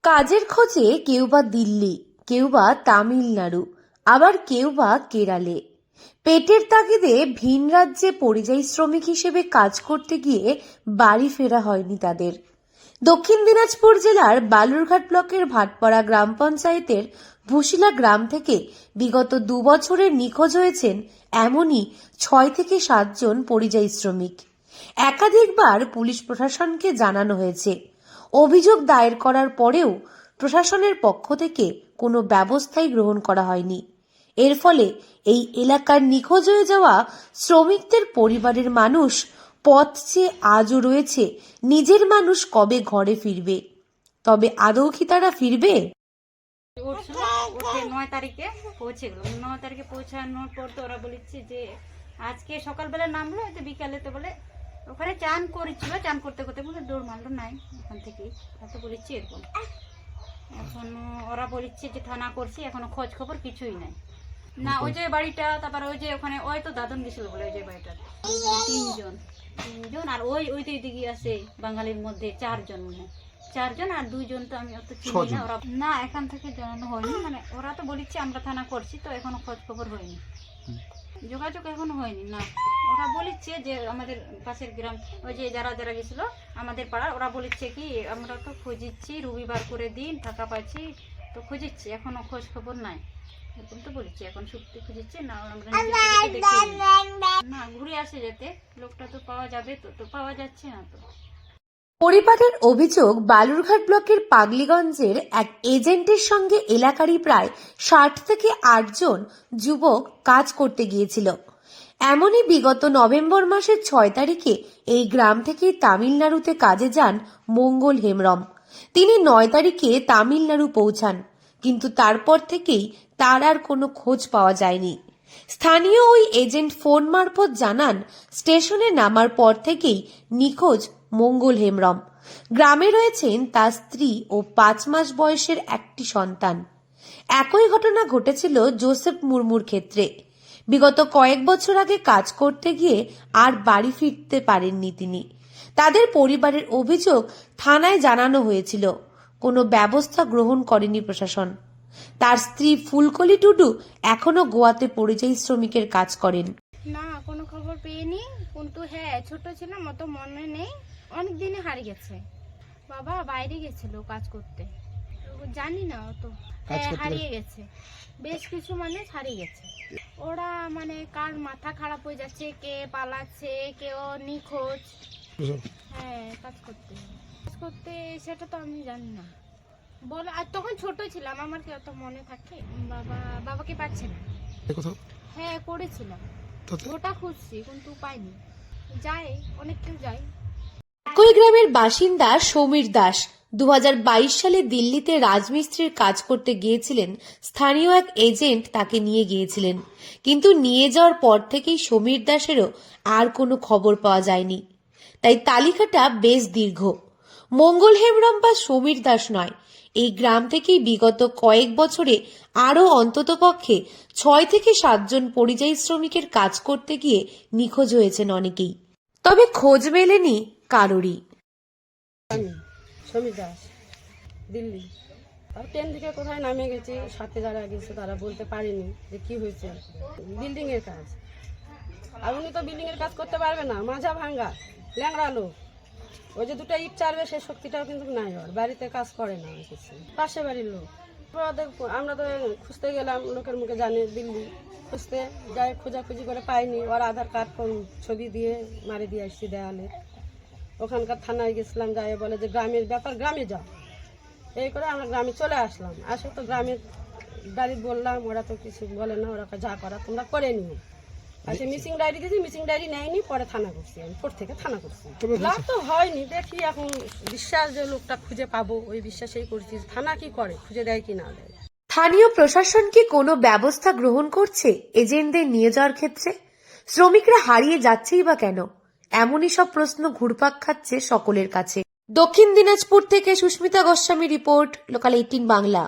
কাজের খোঁজে কেউ বা দিল্লি, কেউ বা তামিলনাড়ু, আবার কেউ বা কেরালে। পেটের তাগিদে ভিন রাজ্যে পরিযায়ী শ্রমিক হিসেবে কাজ করতে গিয়ে বাড়ি ফেরা হয়নি তাদের। দক্ষিণ দিনাজপুর জেলার বালুরঘাট ব্লকের ভাটপাড়া গ্রাম পঞ্চায়েতের ভুশিলা গ্রাম থেকে বিগত 2 বছরের নিখোঁজ হয়েছেন এমনই 6 থেকে 7 জন পরিযায়ী শ্রমিক। একাধিকবার পুলিশ প্রশাসনকে জানানো হয়েছে। অভিযোগ দায়ের করার পরেও প্রশাসনের পক্ষ থেকে কোনো ব্যবস্থাই গ্রহণ করা হয়নি। এর ফলে এই এলাকার নিখোঁজ হয়ে যাওয়া শ্রমিকদের পরিবারের মানুষ পথ চেয়ে আজও রয়েছে নিজের মানুষ কবে ঘরে ফিরবে। তবে আদৌ কি তারা ফিরবে? উঠছিল, উঠে 9 তারিখে পৌঁছে গেল। 9 তারিখে পৌঁছানোর পর তো ওরা বলেছে যে আজকে সকালবেলা নামলো, তো বিকালে তো বলে ওখানে চান করেছিল, চান করতে করতে বলে দৌড় মারলো নাই ওখান থেকেই তো বলেছি এরকম। এখন ওরা বলেছে যে থানা করছি, এখনো খোঁজ খবর কিছুই নাই। না ওই যে বাড়িটা, তারপর ওই যে ওখানে ওই তো দাদন গেছিল বলে ওই যে বাড়িটা তিনজন আর ওই ওই দিকে আছে বাঙালির মধ্যে 4 জন, মনে 4 জন আর 2 জন তো আমি অত চিনি না। ওরা না এখান থেকে জানানো হয়নি, মানে ওরা তো বলেছে আমরা থানা করছি, তো এখনো খোঁজ খবর হয়নি, যোগাযোগ এখনো হয়নি। না ওরা বলেছে যে আমাদের পাশের গ্রাম ওই যে যারা যারা গেছিল আমাদের পাড়ার, ওরা বলেছে কি আমরা তো খুঁজিচ্ছি, রবিবার করে দিন টাকা পাচ্ছি তো খুঁজিচ্ছি, এখনো খোঁজ খবর নাই এরকম তো বলেছি। এখন সত্যি খুঁজেছে না, আমরা না ঘুরে আসে যেতে লোকটা তো পাওয়া যাবে, তো পাওয়া যাচ্ছে না। তো পরিবারের অভিযোগ, বালুরঘাট ব্লকের পাগলিগঞ্জের এক এজেন্টের সঙ্গে এলাকারই প্রায় 60 থেকে 8 জন যুবক কাজ করতে গিয়েছিল। এমনই বিগত নভেম্বর মাসের 6 তারিখে এই গ্রাম থেকে তামিলনাড়ুতে কাজে যান মঙ্গল হেমব্রম। তিনি 9 তারিখে তামিলনাড়ু পৌঁছান, কিন্তু তারপর থেকেই তার আর কোনো খোঁজ পাওয়া যায়নি। স্থানীয় ওই এজেন্ট ফোন মারফত জানান, স্টেশনে নামার পর থেকেই নিখোঁজ মঙ্গল হেমব্রম। গ্রামে রয়েছেন তার স্ত্রী ও 5 মাস বয়সের একটি সন্তান। একই ঘটনা ঘটেছিল জোসেফ মুর্মুর ক্ষেত্রে। বিগত কয়েক বছর আগে কাজ করতে গিয়ে আর বাড়ি ফিরতে পারেননি তিনি। তাদের পরিবারের অভিযোগ, থানায় জানানো হয়েছিল, কোনো ব্যবস্থা গ্রহণ করেনি প্রশাসন। তার স্ত্রী ফুলকলি টুডু এখনো গোয়াতে পরিযায়ী শ্রমিকের কাজ করেন। না কোনো খবর পেয়েনি, কিন্তু হ্যাঁ ছোট ছিলাম অত মনে নেই, অনেক দিনে হারিয়ে গেছে। বাবা বাইরে গেছিল কাজ করতে, জানি না অত। হ্যাঁ হারিয়ে গেছে, বেশ কিছু মানুষ হারিয়ে গেছে। ওরা মানে কার মাথা খারাপ হয়ে যাচ্ছে, কে পালাচ্ছে, কেউ নিখোঁজ। হ্যাঁ কাজ করতে সেটা তো আমি জানি না বলে। আর তখন ছোট ছিলাম, আমার কি অত মনে থাকে? বাবাকে পাচ্ছে না। হ্যাঁ করেছিলাম, ওটা খুঁজছি কিন্তু পাইনি। যায় অনেক কেউ যায়। একই গ্রামের বাসিন্দা সমীর দাস 2022 সালে দিল্লিতে রাজমিস্ত্রির কাজ করতে গিয়েছিলেন। স্থানীয় এক এজেন্ট তাকে নিয়ে গিয়েছিলেন, কিন্তু নিয়ে যাওয়ার পর থেকেই সমীর দাসেরও আর কোনো খবর পাওয়া যায়নি। তাই তালিকাটা বেশ দীর্ঘ। মঙ্গল হেমব্রম বা সমীর দাস নয়, এই গ্রাম থেকেই বিগত কয়েক বছরে আরও অন্ততপক্ষে 6 থেকে 7 জন পরিযায়ী শ্রমিকের কাজ করতে গিয়ে নিখোঁজ হয়েছেন অনেকেই। তবে খোঁজ মেলেনি কারোরই। আমি সমীর দাস, দিল্লি। আর ট্রেন থেকে কোথায় নামে গেছি, সাথে যারা গেছে তারা বলতে পারেনি যে কি হয়েছে। বিল্ডিং এর কাজ, আর উনি তো বিল্ডিং এর কাজ করতে পারবে না, মাজা ভাঙ্গা ল্যাংড়া লোক। ওই যে 2টা ইট চারবে সেই শক্তিটাও কিন্তু নাই, ওর বাড়িতে কাজ করে না কিছু, পাশে বাড়ির লোক। আমরা তো খুঁজতে গেলাম, লোকের মুখে জানে দিল্লি খুঁজতে যাই, খোঁজাখুঁজি করে পাইনি। ওর আধার কার্ড ছবি দিয়ে মারি দিয়ে আসছি দেয়ালে। ওখানকার থানায় গেছিলাম, যাই বলে যে গ্রামের ব্যাপার, গ্রামে যাও। এই করে আমরা গ্রামে চলে আসলাম। আসে তো গ্রামের বাড়ি বললাম, ওরা তো কিছু বলে না, ওরা যা করা তোমরা করে নিও। আচ্ছা মিসিং ডায়েরি দিয়েছি, মিসিং ডায়েরি নেয়নি, পরে থানা করছি, আমি কোর্ট থেকে থানা করছি। লাভ তো হয়নি, দেখি এখন বিশ্বাস যে লোকটা খুঁজে পাবো, ওই বিশ্বাসেই করছি। থানা কি করে, খুঁজে দেয় কি না দেয়। স্থানীয় প্রশাসন কি কোনো ব্যবস্থা গ্রহণ করছে এজেন্টদের নিয়ে যাওয়ার ক্ষেত্রে? শ্রমিকরা হারিয়ে যাচ্ছেই বা কেন? এমনই সব প্রশ্ন ঘুরপাক খাচ্ছে সকলের কাছে। দক্ষিণ দিনাজপুর থেকে সুস্মিতা গোস্বামী রিপোর্ট, লোকাল 18 বাংলা।